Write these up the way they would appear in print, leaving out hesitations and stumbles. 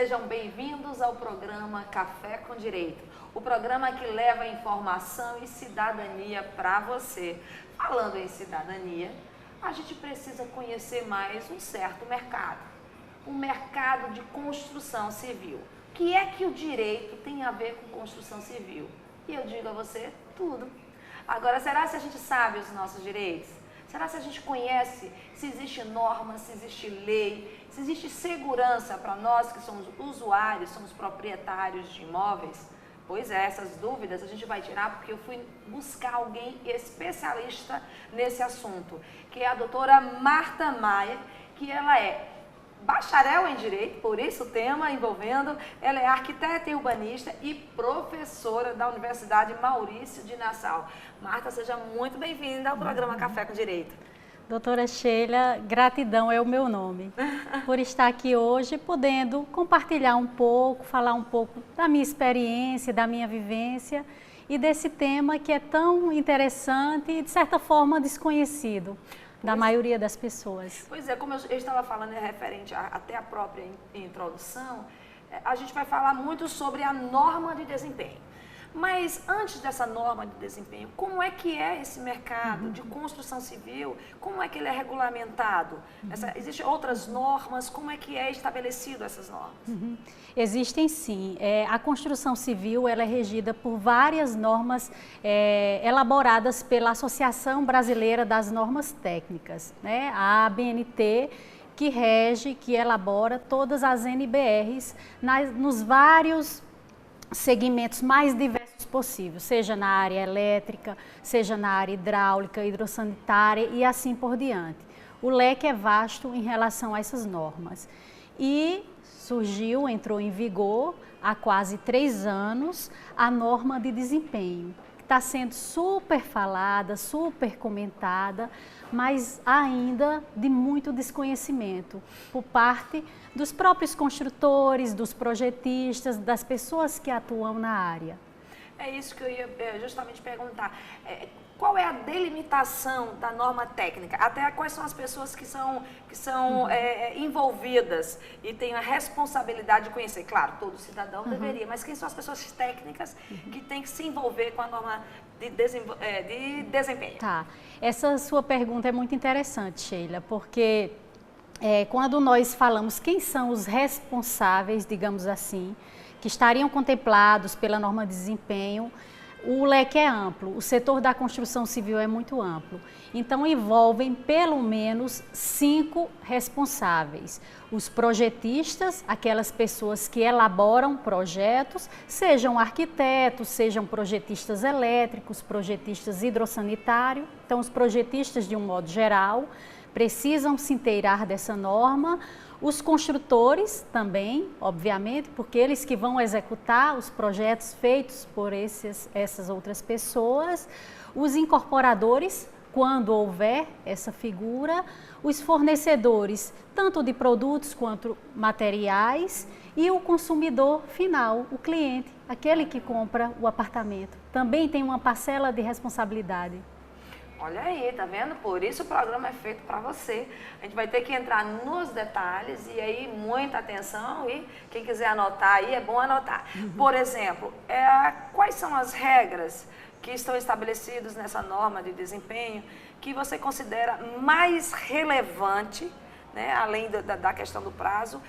Sejam bem-vindos ao programa Café com Direito, o programa que leva informação e cidadania para você. Falando em cidadania, a gente precisa conhecer mais um certo mercado, o mercado de construção civil. O que é que o direito tem a ver com construção civil? E eu digo a você, tudo. Agora, será se a gente sabe os nossos direitos? Será se a gente conhece se existe norma, se existe lei, se existe segurança para nós que somos usuários, somos proprietários de imóveis? Pois é, essas dúvidas a gente vai tirar porque eu fui buscar alguém especialista nesse assunto, que é a doutora Marta Maia, que ela é bacharel em Direito, por isso o tema envolvendo, ela é arquiteta e urbanista e professora da Universidade Maurício de Nassau. Marta, seja muito bem-vinda ao programa Café com Direito. Doutora Sheila, gratidão é o meu nome, por estar aqui hoje, podendo compartilhar um pouco, falar um pouco da minha experiência, da minha vivência e desse tema que é tão interessante e, de certa forma, desconhecido da maioria das pessoas. Pois é, como eu estava falando, referente até a própria introdução, a gente vai falar muito sobre a norma de desempenho. Mas antes dessa norma de desempenho, como é que é esse mercado de construção civil? Como é que ele é regulamentado? Existem outras normas? Como é que é estabelecido essas normas? Existem sim. A construção civil ela é regida por várias normas elaboradas pela Associação Brasileira das Normas Técnicas, né? A ABNT, que rege, que elabora todas as NBRs nos vários segmentos mais diversos possíveis, seja na área elétrica, seja na área hidráulica, hidrossanitária e assim por diante. O leque é vasto em relação a essas normas. E entrou em vigor há quase 3 anos a norma de desempenho, que está sendo super falada, super comentada, mas ainda de muito desconhecimento por parte dos próprios construtores, dos projetistas, das pessoas que atuam na área. É isso que eu ia justamente perguntar. Qual é a delimitação da norma técnica? Até quais são as pessoas que são envolvidas e têm a responsabilidade de conhecer? Claro, todo cidadão deveria, mas quem são as pessoas técnicas que têm que se envolver com a norma de desempenho? Tá. Essa sua pergunta é muito interessante, Sheila, porque quando nós falamos quem são os responsáveis, digamos assim, que estariam contemplados pela norma de desempenho, o leque é amplo, o setor da construção civil é muito amplo. Então, envolvem pelo menos 5 responsáveis. Os projetistas, aquelas pessoas que elaboram projetos, sejam arquitetos, sejam projetistas elétricos, projetistas hidrossanitários. Então, os projetistas, de um modo geral, precisam se inteirar dessa norma. Os construtores também, obviamente, porque eles que vão executar os projetos feitos por essas outras pessoas. Os incorporadores, quando houver essa figura. Os fornecedores, tanto de produtos quanto materiais. E o consumidor final, o cliente, aquele que compra o apartamento. Também tem uma parcela de responsabilidade. Olha aí, tá vendo? Por isso o programa é feito para você. A gente vai ter que entrar nos detalhes e aí muita atenção e quem quiser anotar aí é bom anotar. Por exemplo, quais são as regras que estão estabelecidas nessa norma de desempenho que você considera mais relevante, né, além da questão do prazo,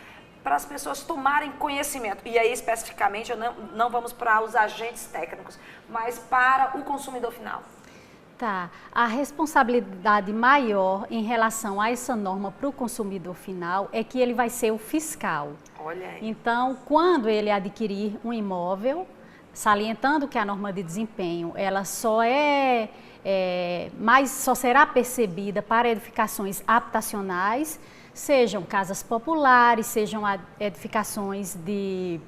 para as pessoas tomarem conhecimento? E aí, especificamente, não vamos para os agentes técnicos, mas para o consumidor final. Tá. A responsabilidade maior em relação a essa norma para o consumidor final é que ele vai ser o fiscal. Olha aí. Então, quando ele adquirir um imóvel, salientando que a norma de desempenho ela só será percebida para edificações habitacionais, sejam casas populares, sejam edificações de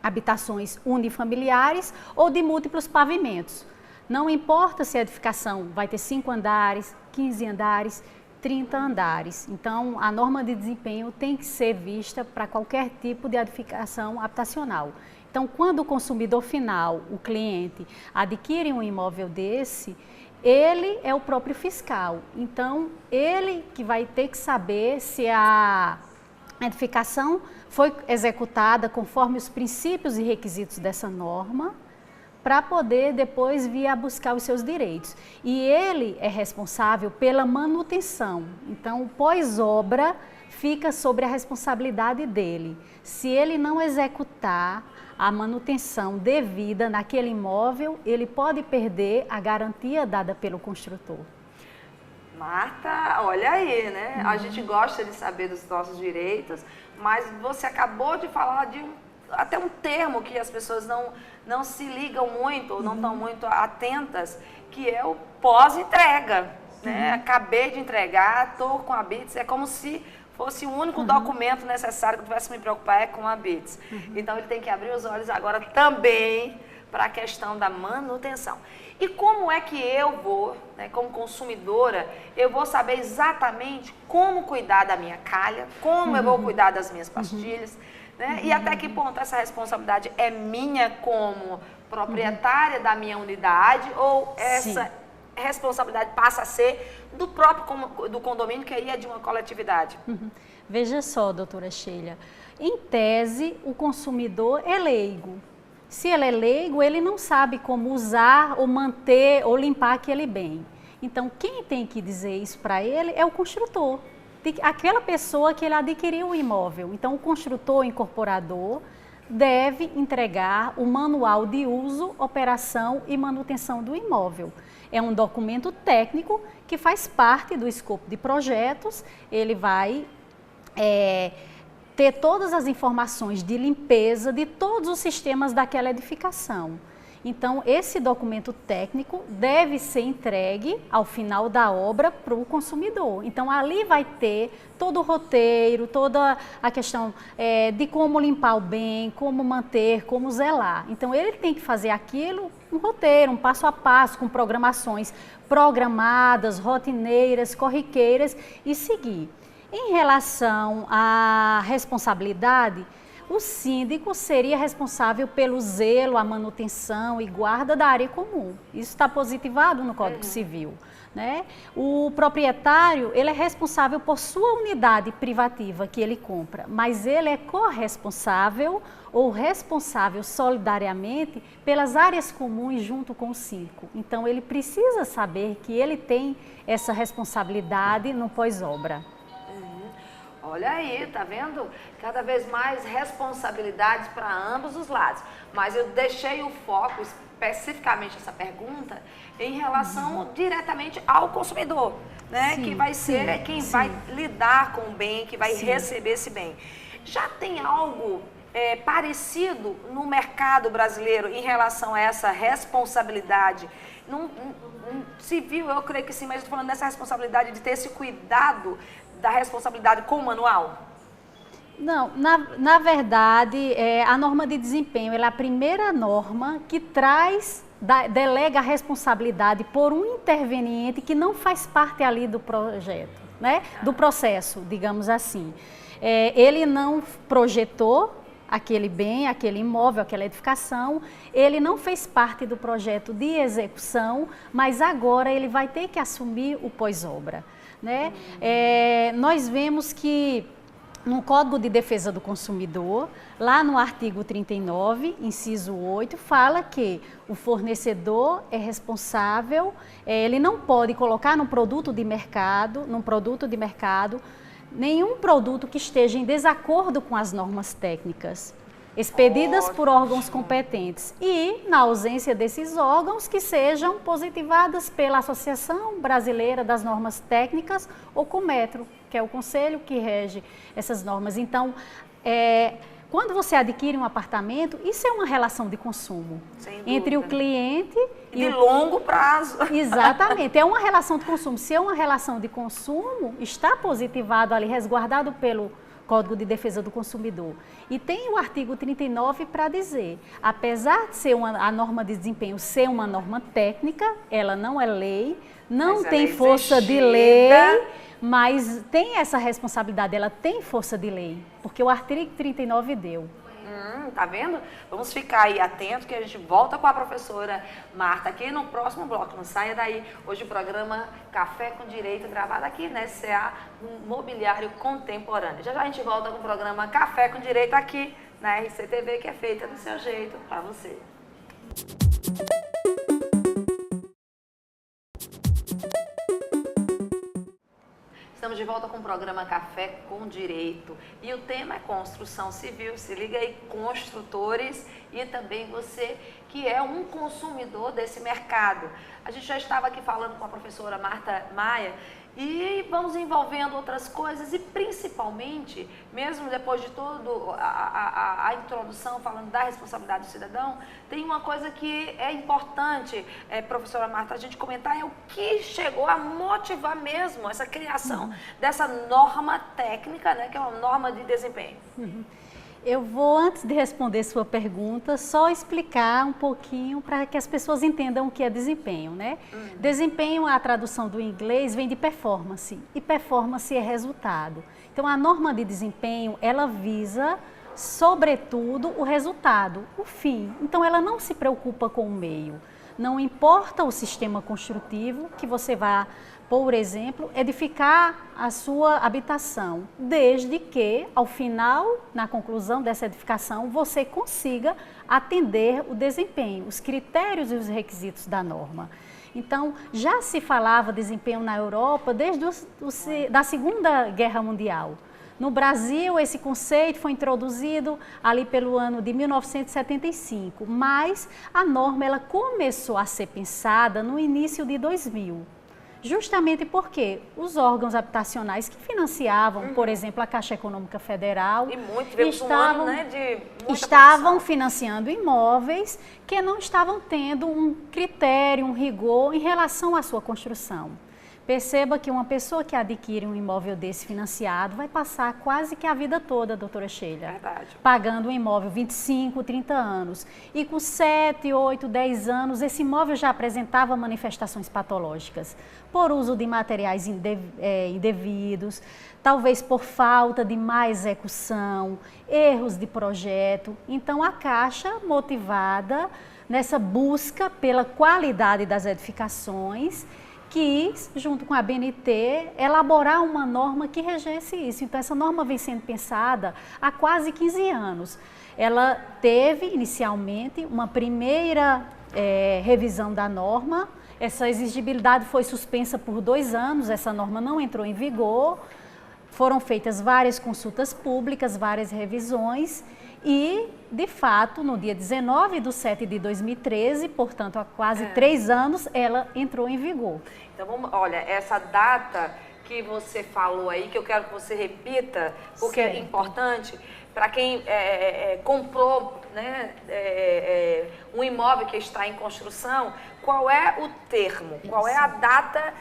habitações unifamiliares ou de múltiplos pavimentos. Não importa se a edificação vai ter 5 andares, 15 andares, 30 andares. Então, a norma de desempenho tem que ser vista para qualquer tipo de edificação habitacional. Então, quando o consumidor final, o cliente, adquire um imóvel desse, ele é o próprio fiscal. Então, ele que vai ter que saber se a A edificação foi executada conforme os princípios e requisitos dessa norma, para poder depois vir a buscar os seus direitos. E ele é responsável pela manutenção. Então, o pós-obra fica sobre a responsabilidade dele. Se ele não executar a manutenção devida naquele imóvel, ele pode perder a garantia dada pelo construtor. Marta, olha aí, né? A gente gosta de saber dos nossos direitos, mas você acabou de falar de até um termo que as pessoas não se ligam muito, ou não estão muito atentas, que é o pós-entrega, né? Acabei de entregar, estou com a BITS, é como se fosse o único documento necessário que eu tivesse que me preocupar é com a BITS. Então, ele tem que abrir os olhos agora também para a questão da manutenção. E como é que eu vou, né, como consumidora, eu vou saber exatamente como cuidar da minha calha, como eu vou cuidar das minhas pastilhas, né? E até que ponto essa responsabilidade é minha como proprietária da minha unidade ou essa responsabilidade passa a ser do próprio do condomínio, que aí é de uma coletividade? Veja só, doutora Sheila, em tese o consumidor é leigo. Se ele é leigo, ele não sabe como usar ou manter ou limpar aquele bem. Então, quem tem que dizer isso para ele é o construtor, aquela pessoa que ele adquiriu o imóvel. Então, o construtor incorporador deve entregar o manual de uso, operação e manutenção do imóvel. É um documento técnico que faz parte do escopo de projetos, ele vai ter todas as informações de limpeza de todos os sistemas daquela edificação. Então, esse documento técnico deve ser entregue ao final da obra para o consumidor. Então, ali vai ter todo o roteiro, toda a questão de como limpar o bem, como manter, como zelar. Então, ele tem que fazer aquilo, um roteiro, um passo a passo, com programações programadas, rotineiras, corriqueiras e seguir. Em relação à responsabilidade, o síndico seria responsável pelo zelo, a manutenção e guarda da área comum. Isso está positivado no Código Civil, né? O proprietário, ele é responsável por sua unidade privativa que ele compra, mas ele é corresponsável ou responsável solidariamente pelas áreas comuns junto com o síndico. Então, ele precisa saber que ele tem essa responsabilidade no pós-obra. Olha aí, tá vendo? Cada vez mais responsabilidades para ambos os lados. Mas eu deixei o foco, especificamente essa pergunta, em relação diretamente ao consumidor, né? Que vai ser quem vai lidar com o bem, que vai receber esse bem. Já tem algo parecido no mercado brasileiro em relação a essa responsabilidade? Civil, eu creio que sim, mas eu estou falando dessa responsabilidade de ter esse cuidado da responsabilidade com o manual? Não, na verdade, a norma de desempenho ela é a primeira norma que delega a responsabilidade por um interveniente que não faz parte ali do projeto, né? Do processo, digamos assim. Ele não projetou aquele bem, aquele imóvel, aquela edificação, ele não fez parte do projeto de execução, mas agora ele vai ter que assumir o pós-obra, né? Nós vemos que no Código de Defesa do Consumidor, lá no artigo 39, inciso 8, fala que o fornecedor é responsável, ele não pode colocar num produto de mercado, nenhum produto que esteja em desacordo com as normas técnicas expedidas por órgãos competentes e, na ausência desses órgãos, que sejam positivadas pela Associação Brasileira das Normas Técnicas ou Cometro, que é o conselho que rege essas normas. Então, quando você adquire um apartamento, isso é uma relação de consumo entre o cliente e de longo prazo. Exatamente, é uma relação de consumo. Se é uma relação de consumo, está positivado ali, resguardado pelo Código de Defesa do Consumidor. E tem o artigo 39 para dizer, apesar de ser a norma de desempenho ser uma norma técnica, ela não é lei, não tem força de lei, mas tem essa responsabilidade, ela tem força de lei, porque o artigo 39 deu. Tá vendo? Vamos ficar aí atentos que a gente volta com a professora Marta aqui no próximo bloco. Não saia daí. Hoje o programa Café com Direito, gravado aqui na SCA, no Mobiliário Contemporâneo. Já já a gente volta com o programa Café com Direito aqui na RCTV, que é feita do seu jeito, para você. Estamos de volta com o programa Café com Direito e o tema é construção civil. Se liga aí, construtores e também você que é um consumidor desse mercado. A gente já estava aqui falando com a professora Marta Maia e vamos envolvendo outras coisas e principalmente, mesmo depois de toda a introdução falando da responsabilidade do cidadão, tem uma coisa que é importante, professora Marta, a gente comentar, é o que chegou a motivar mesmo essa criação dessa norma técnica, né, que é uma norma de desempenho. Eu vou, antes de responder sua pergunta, só explicar um pouquinho para que as pessoas entendam o que é desempenho, né? Desempenho, a tradução do inglês, vem de performance, e performance é resultado. Então, a norma de desempenho, ela visa, sobretudo, o resultado, o fim. Então, ela não se preocupa com o meio. Não importa o sistema construtivo que você vá, por exemplo, edificar a sua habitação, desde que, ao final, na conclusão dessa edificação, você consiga atender o desempenho, os critérios e os requisitos da norma. Então, já se falava desempenho na Europa desde da Segunda Guerra Mundial. No Brasil, esse conceito foi introduzido ali pelo ano de 1975, mas a norma ela começou a ser pensada no início de 2000. Justamente porque os órgãos habitacionais que financiavam, por exemplo, a Caixa Econômica Federal, estavam financiando imóveis que não estavam tendo um critério, um rigor em relação à sua construção. Perceba que uma pessoa que adquire um imóvel desse financiado vai passar quase que a vida toda, doutora Sheila, pagando um imóvel 25, 30 anos. E com 7, 8, 10 anos, esse imóvel já apresentava manifestações patológicas, por uso de materiais indevidos, talvez por falta de má execução, erros de projeto. Então, a Caixa, motivada nessa busca pela qualidade das edificações, quis, junto com a ABNT, elaborar uma norma que regesse isso. Então, essa norma vem sendo pensada há quase 15 anos. Ela teve, inicialmente, uma primeira revisão da norma. Essa exigibilidade foi suspensa por 2 anos, essa norma não entrou em vigor. Foram feitas várias consultas públicas, várias revisões e, de fato, no dia 19/7/2013, portanto, há quase 3 anos, ela entrou em vigor. Então, olha, essa data que você falou aí, que eu quero que você repita, porque é importante para quem comprou, né, um imóvel que está em construção, qual é o termo, qual é a data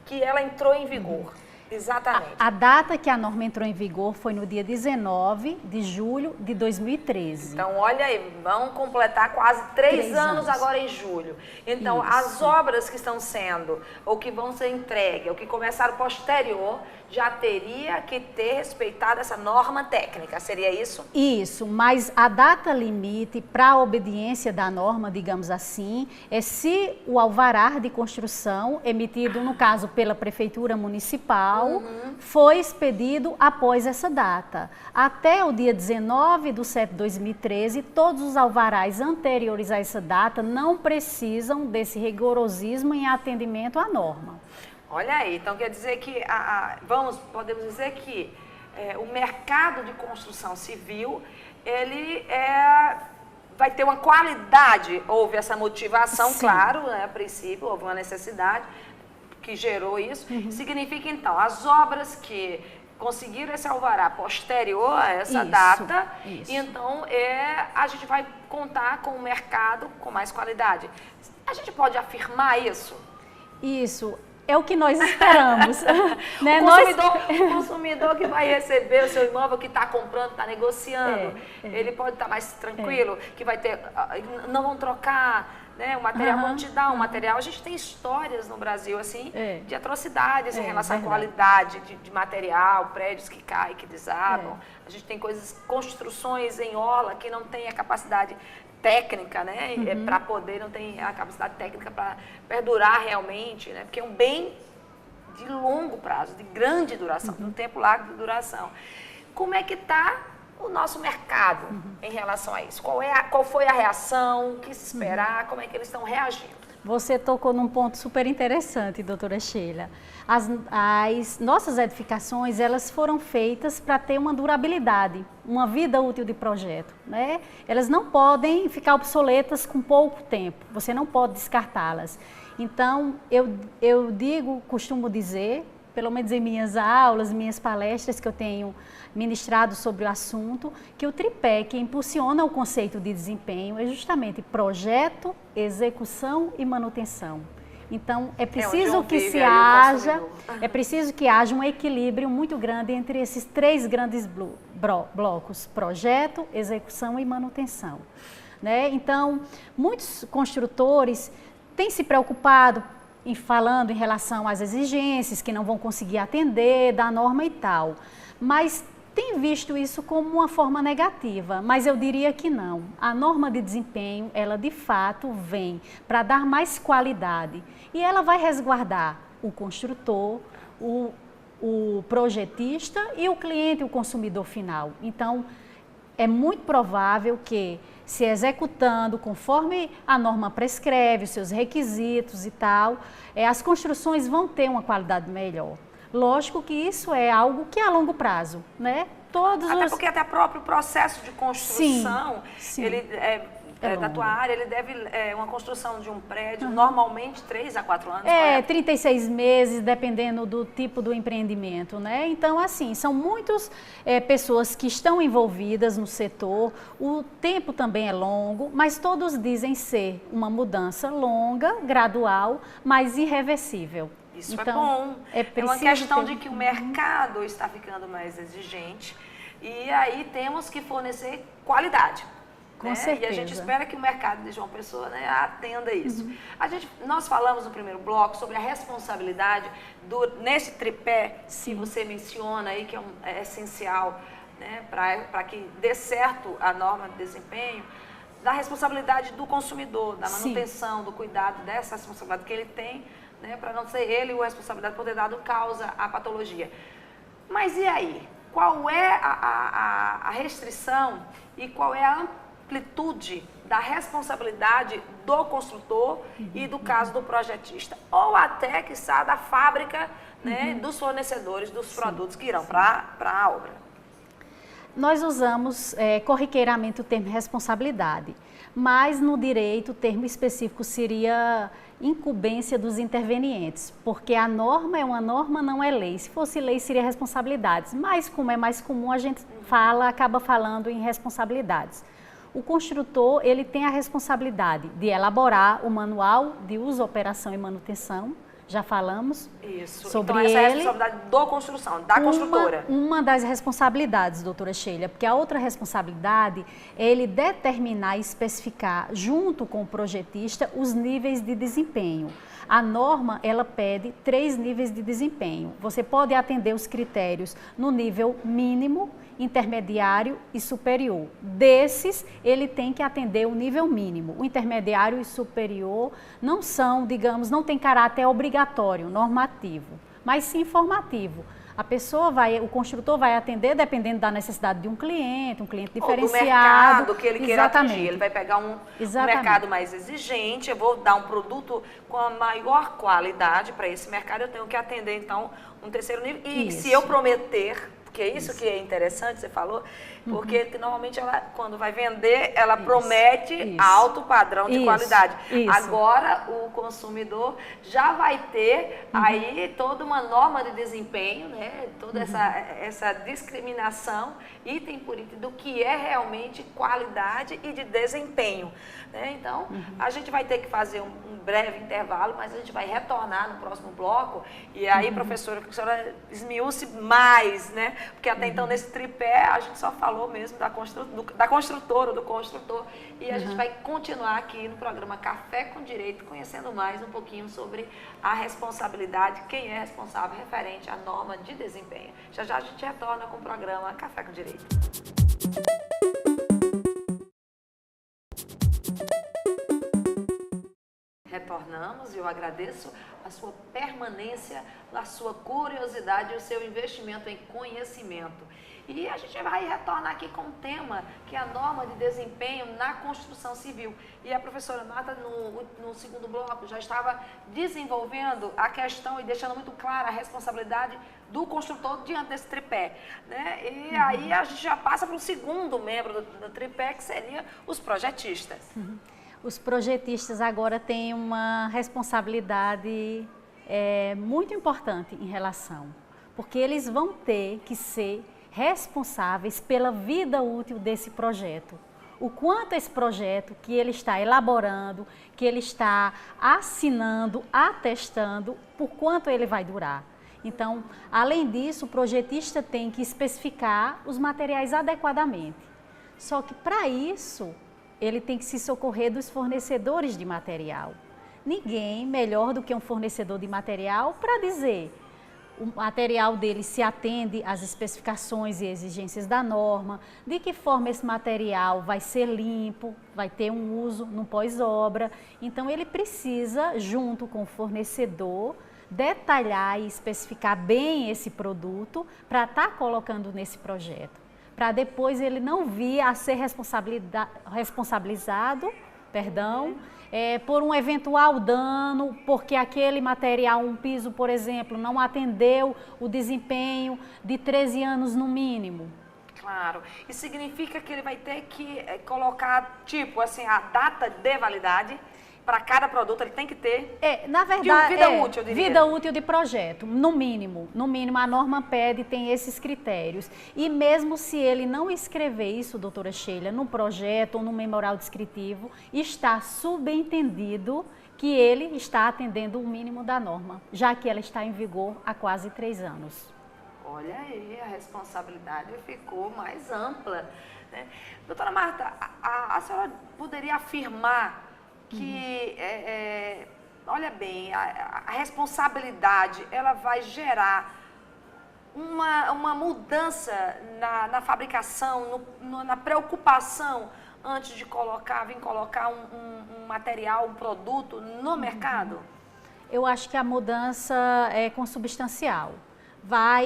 que ela entrou em vigor? Exatamente. A data que a norma entrou em vigor foi no dia 19 de julho de 2013. Então, olha aí, vão completar quase 3 anos agora em julho. Então, as obras que estão sendo, ou que vão ser entregues, ou que começaram posterior, já teria que ter respeitado essa norma técnica, seria isso? Isso, mas a data limite para a obediência da norma, digamos assim, é se o alvará de construção, emitido no caso pela Prefeitura Municipal, foi expedido após essa data. Até o dia 19/7/2013, todos os alvarás anteriores a essa data não precisam desse rigorosismo em atendimento à norma. Olha aí, então quer dizer que, podemos dizer que o mercado de construção civil, ele vai ter uma qualidade, houve essa motivação, claro, né, a princípio, houve uma necessidade que gerou isso, significa então, as obras que conseguiram esse alvará posterior a essa data, então a gente vai contar com um mercado com mais qualidade. A gente pode afirmar isso? Isso. É o que nós esperamos. Né? O consumidor que vai receber o seu imóvel, que está comprando, está negociando, ele pode estar mais tranquilo, que vai ter, não vão trocar né? O material, vamos te dar um material. A gente tem histórias no Brasil, assim, de atrocidades em relação à qualidade de material, prédios que caem, que desabam. A gente tem construções em orla que não tem a capacidade técnica, né? Para poder, não tem a capacidade técnica para perdurar realmente, né? Porque é um bem de longo prazo, de grande duração, de um tempo largo de duração. Como é que está o nosso mercado em relação a isso? Qual foi a reação, o que se esperar, como é que eles estão reagindo? Você tocou num ponto super interessante, doutora Sheila. As nossas edificações, elas foram feitas para ter uma durabilidade, uma vida útil de projeto, né? Elas não podem ficar obsoletas com pouco tempo, você não pode descartá-las. Então, eu costumo dizer, pelo menos em minhas aulas, minhas palestras que eu tenho ministrado sobre o assunto, que o tripé que impulsiona o conceito de desempenho é justamente projeto, execução e manutenção. Então, é preciso que haja um equilíbrio muito grande entre esses três grandes blocos, projeto, execução e manutenção, né? Então, muitos construtores têm se preocupado falando em relação às exigências que não vão conseguir atender da norma e tal, mas tem visto isso como uma forma negativa, mas eu diria que não. A norma de desempenho, ela de fato vem para dar mais qualidade e ela vai resguardar o construtor, o projetista e o cliente, o consumidor final. Então, é muito provável que, se executando conforme a norma prescreve, os seus requisitos e tal, as construções vão ter uma qualidade melhor. Lógico que isso é algo que é a longo prazo, né? Porque até o próprio processo de construção, sim. Ele da tua área, ele deve, uma construção de um prédio, normalmente 3 a 4 anos. 36 meses, dependendo do tipo do empreendimento, né? Então, assim, são muitas pessoas que estão envolvidas no setor, o tempo também é longo, mas todos dizem ser uma mudança longa, gradual, mas irreversível. Isso então, é bom. É uma questão de que o mercado está ficando mais exigente e aí temos que fornecer qualidade. Com certeza. E a gente espera que o mercado de João Pessoa, né, atenda isso. Nós falamos no primeiro bloco sobre a responsabilidade nesse tripé que você menciona aí, que é essencial, né, para que dê certo a norma de desempenho, da responsabilidade do consumidor, da manutenção, do cuidado dessa responsabilidade que ele tem, né, para não ser ele o responsabilidade por ter dado causa à patologia. Mas e aí? Qual é a restrição e qual é a amplitude da responsabilidade do construtor e do caso do projetista, ou até, quiçá, da fábrica, né, dos fornecedores dos produtos que irão para a obra? Nós usamos corriqueiramente o termo responsabilidade, mas no direito o termo específico seria incumbência dos intervenientes, porque a norma é uma norma, não é lei. Se fosse lei, seria responsabilidades, mas como é mais comum, a gente acaba falando em responsabilidades. O construtor, ele tem a responsabilidade de elaborar o manual de uso, operação e manutenção. Já falamos sobre então, essa é a responsabilidade da construtora. Uma das responsabilidades, doutora Sheila, porque a outra responsabilidade é ele determinar e especificar, junto com o projetista, os níveis de desempenho. A norma, ela pede 3 níveis de desempenho. Você pode atender os critérios no nível mínimo, intermediário e superior. Desses, ele tem que atender o nível mínimo. O intermediário e superior não são, digamos, não tem caráter obrigatório, normativo, mas sim informativo. A pessoa o construtor vai atender dependendo da necessidade de um cliente diferenciado. Ou do mercado que ele queira atingir. Ele vai pegar um mercado mais exigente, eu vou dar um produto com a maior qualidade para esse mercado, eu tenho que atender, então, um terceiro nível. E se eu prometer... Porque é isso que é interessante, você falou, porque normalmente ela, quando vai vender, ela promete alto padrão de qualidade. Agora, o consumidor já vai ter aí toda uma norma de desempenho, né? Toda essa discriminação, item por item, do que é realmente qualidade e de desempenho. Né? Então, a gente vai ter que fazer um breve intervalo, mas a gente vai retornar no próximo bloco. E aí, professora, que a senhora esmiúce mais, né? Porque até então, nesse tripé, a gente só falou mesmo da construtora, do construtor. E a gente vai continuar aqui no programa Café com Direito, conhecendo mais um pouquinho sobre a responsabilidade, quem é responsável referente à norma de desempenho. Já já a gente retorna com o programa Café com Direito. Retornamos e eu agradeço a sua permanência, a sua curiosidade e o seu investimento em conhecimento. E a gente vai retornar aqui com um tema que é a norma de desempenho na construção civil. E a professora Marta, no segundo bloco, já estava desenvolvendo a questão e deixando muito clara a responsabilidade do construtor diante desse tripé, né? E aí a gente já passa para o segundo membro do tripé, que seria os projetistas. Os projetistas agora têm uma responsabilidade muito importante em relação, porque eles vão ter que ser responsáveis pela vida útil desse projeto. O quanto esse projeto que ele está elaborando, que ele está assinando, atestando, por quanto ele vai durar. Então, além disso, o projetista tem que especificar os materiais adequadamente. Só que para isso, ele tem que se socorrer dos fornecedores de material. Ninguém melhor do que um fornecedor de material para dizer o material dele se atende às especificações e exigências da norma, de que forma esse material vai ser limpo, vai ter um uso no pós-obra. Então, ele precisa, junto com o fornecedor, detalhar e especificar bem esse produto para estar colocando nesse projeto, para depois ele não vir a ser responsabilizado, por um eventual dano, porque aquele material, um piso, por exemplo, não atendeu o desempenho de 13 anos no mínimo. Claro. Isso significa que ele vai ter que colocar, tipo assim, a data de validade para cada produto, ele tem que ter na verdade, vida útil, eu diria. Vida útil de projeto, no mínimo. No mínimo, a norma pede, tem esses critérios. E mesmo se ele não escrever isso, doutora Sheila, no projeto ou no memorial descritivo, está subentendido que ele está atendendo o mínimo da norma, já que ela está em vigor há quase 3 anos. Olha aí, a responsabilidade ficou mais ampla, né? Doutora Marta, a senhora poderia afirmar que, olha bem, a responsabilidade, ela vai gerar uma mudança na fabricação, na preocupação antes de vir colocar um material, um produto no mercado? Eu acho que a mudança é consubstancial.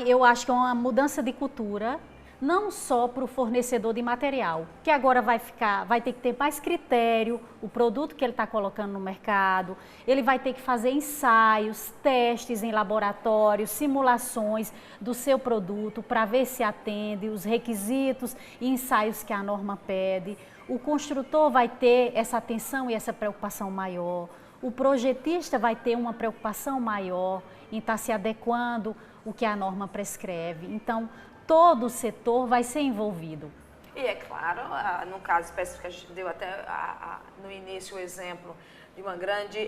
Eu acho que é uma mudança de cultura, não só para o fornecedor de material, que agora vai ter que ter mais critério, o produto que ele está colocando no mercado, ele vai ter que fazer ensaios, testes em laboratório, simulações do seu produto para ver se atende os requisitos e ensaios que a norma pede. O construtor vai ter essa atenção e essa preocupação maior, o projetista vai ter uma preocupação maior em estar se adequando o que a norma prescreve. Então, todo o setor vai ser envolvido. E é claro, no caso específico, a gente deu até no início o exemplo de uma grande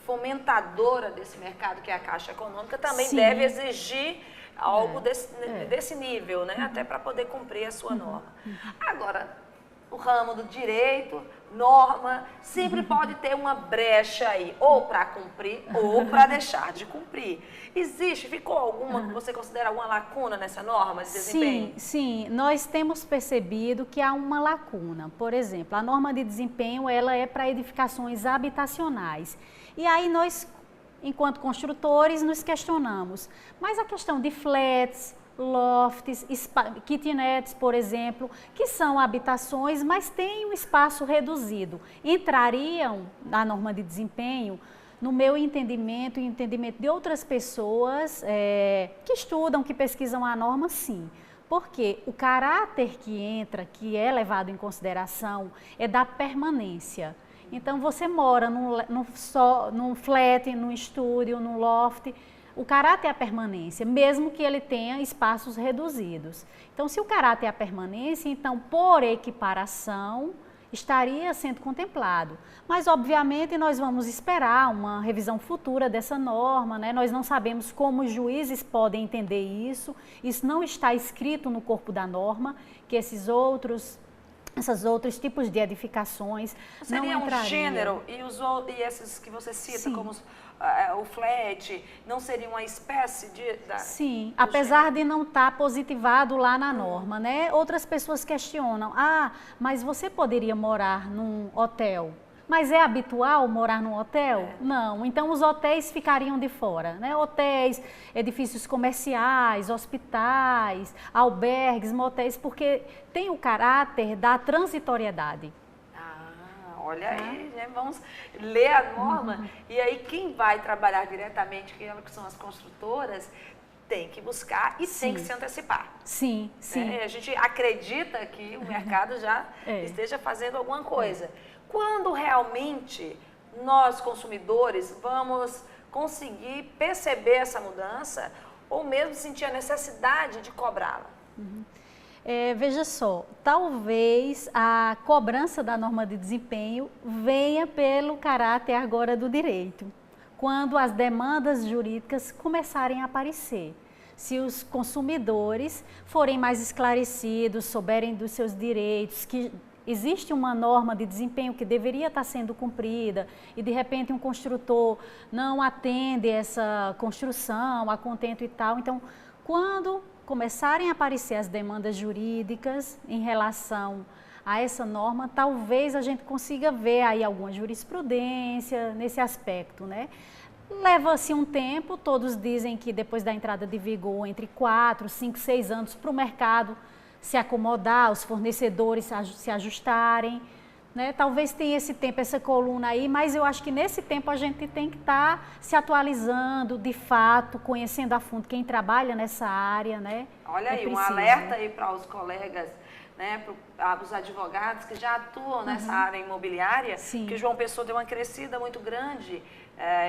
fomentadora desse mercado, que é a Caixa Econômica, também deve exigir algo desse nível, né? Até para poder cumprir a sua norma. Agora, o ramo do direito, norma, sempre pode ter uma brecha aí, ou para cumprir ou para deixar de cumprir. Ficou alguma, que você considera alguma lacuna nessa norma de desempenho? Sim, nós temos percebido que há uma lacuna. Por exemplo, a norma de desempenho, ela é para edificações habitacionais. E aí nós, enquanto construtores, nos questionamos, mas a questão de flats, lofts, kitnets, por exemplo, que são habitações, mas têm um espaço reduzido. Entrariam na norma de desempenho? No meu entendimento e entendimento de outras pessoas que estudam, que pesquisam a norma, sim. Porque o caráter que entra, que é levado em consideração, é da permanência. Então, você mora num flat, num estúdio, num loft. O caráter é a permanência, mesmo que ele tenha espaços reduzidos. Então, se o caráter é a permanência, então, por equiparação, estaria sendo contemplado. Mas, obviamente, nós vamos esperar uma revisão futura dessa norma, né? Nós não sabemos como os juízes podem entender isso não está escrito no corpo da norma, que esses outros tipos de edificações seria não entrariam. Um gênero e esses que você cita, sim, como o flat, não seria uma espécie de... Sim, apesar de não estar positivado lá na norma, né? Outras pessoas questionam, mas você poderia morar num hotel? Mas é habitual morar num hotel? Não, então os hotéis ficariam de fora, né? Hotéis, edifícios comerciais, hospitais, albergues, motéis, porque tem o caráter da transitoriedade. Olha aí, né? Vamos ler a norma e aí quem vai trabalhar diretamente, que são as construtoras, tem que buscar e tem que se antecipar. Sim, sim. A gente acredita que o mercado já esteja fazendo alguma coisa. Quando realmente nós, consumidores, vamos conseguir perceber essa mudança ou mesmo sentir a necessidade de cobrá-la? Veja só, talvez a cobrança da norma de desempenho venha pelo caráter agora do direito, quando as demandas jurídicas começarem a aparecer. Se os consumidores forem mais esclarecidos, souberem dos seus direitos, que existe uma norma de desempenho que deveria estar sendo cumprida e de repente um construtor não atende essa construção a contento e tal. Então, quando começarem a aparecer as demandas jurídicas em relação a essa norma, talvez a gente consiga ver aí alguma jurisprudência nesse aspecto, né? Leva-se um tempo, todos dizem que depois da entrada de vigor, entre 4, 5, 6 anos para o mercado se acomodar, os fornecedores se ajustarem, né? Talvez tenha esse tempo, essa coluna aí, mas eu acho que nesse tempo a gente tem que estar se atualizando, de fato, conhecendo a fundo quem trabalha nessa área, né? Olha aí, um alerta aí para os colegas, né, para os advogados que já atuam nessa área imobiliária, que João Pessoa deu uma crescida muito grande.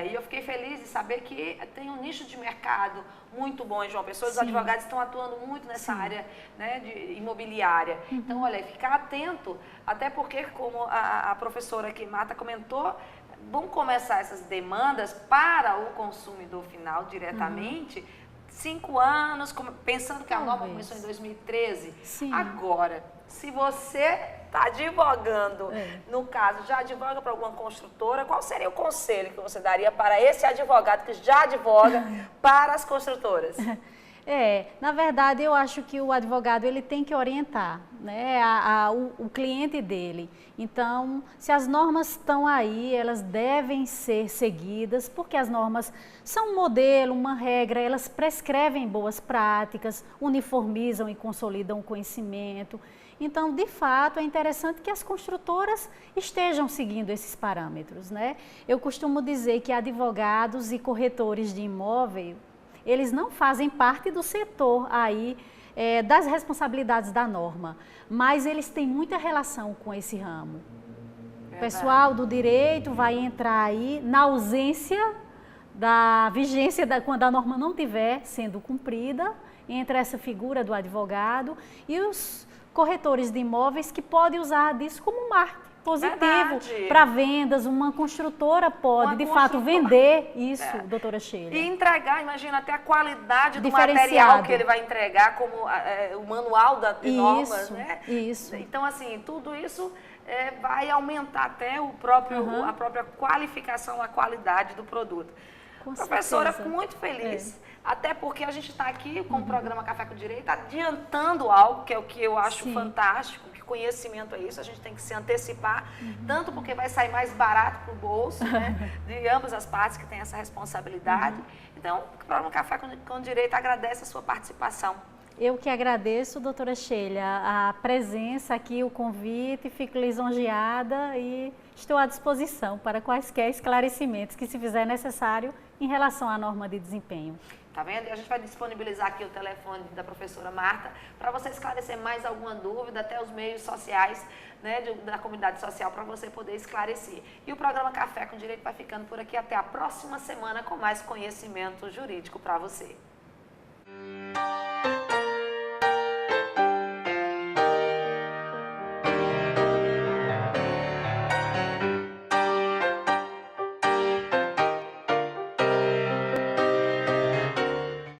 E eu fiquei feliz de saber que tem um nicho de mercado muito bom em João Pessoa. Os advogados estão atuando muito nessa área, né, de imobiliária. Então, olha, ficar atento, até porque, como a professora aqui, Marta, comentou, vão começar essas demandas para o consumidor final diretamente, 5 anos, pensando que a norma começou em 2013. Agora, se você está advogando, no caso, já advoga para alguma construtora, qual seria o conselho que você daria para esse advogado que já advoga para as construtoras? Na verdade, eu acho que o advogado ele tem que orientar, né, o cliente dele. Então, se as normas estão aí, elas devem ser seguidas, porque as normas são um modelo, uma regra, elas prescrevem boas práticas, uniformizam e consolidam o conhecimento. Então, de fato, é interessante que as construtoras estejam seguindo esses parâmetros, né? Eu costumo dizer que advogados e corretores de imóvel, eles não fazem parte do setor aí das responsabilidades da norma, mas eles têm muita relação com esse ramo. O pessoal do direito vai entrar aí na ausência da vigência, quando a norma não estiver sendo cumprida, entra essa figura do advogado e os corretores de imóveis que podem usar disso como marketing positivo para vendas. Uma construtora pode, de fato, vender isso, doutora Sheila. E entregar, imagina, até a qualidade do material que ele vai entregar, como o manual de normas, né? Isso. Então, assim, tudo isso vai aumentar até a própria qualificação, a qualidade do produto. Professora, fico muito feliz, até porque a gente está aqui com o programa Café com Direito, adiantando algo que é o que eu acho fantástico, que conhecimento é isso, a gente tem que se antecipar, tanto porque vai sair mais barato para o bolso, né, de ambas as partes que têm essa responsabilidade. Então, o programa Café com Direito agradece a sua participação. Eu que agradeço, doutora Sheila, a presença aqui, o convite, fico lisonjeada e estou à disposição para quaisquer esclarecimentos que se fizer necessário em relação à norma de desempenho. Tá vendo? E a gente vai disponibilizar aqui o telefone da professora Marta para você esclarecer mais alguma dúvida, até os meios sociais, né, da comunidade social, para você poder esclarecer. E o programa Café com Direito vai ficando por aqui. Até a próxima semana com mais conhecimento jurídico para você.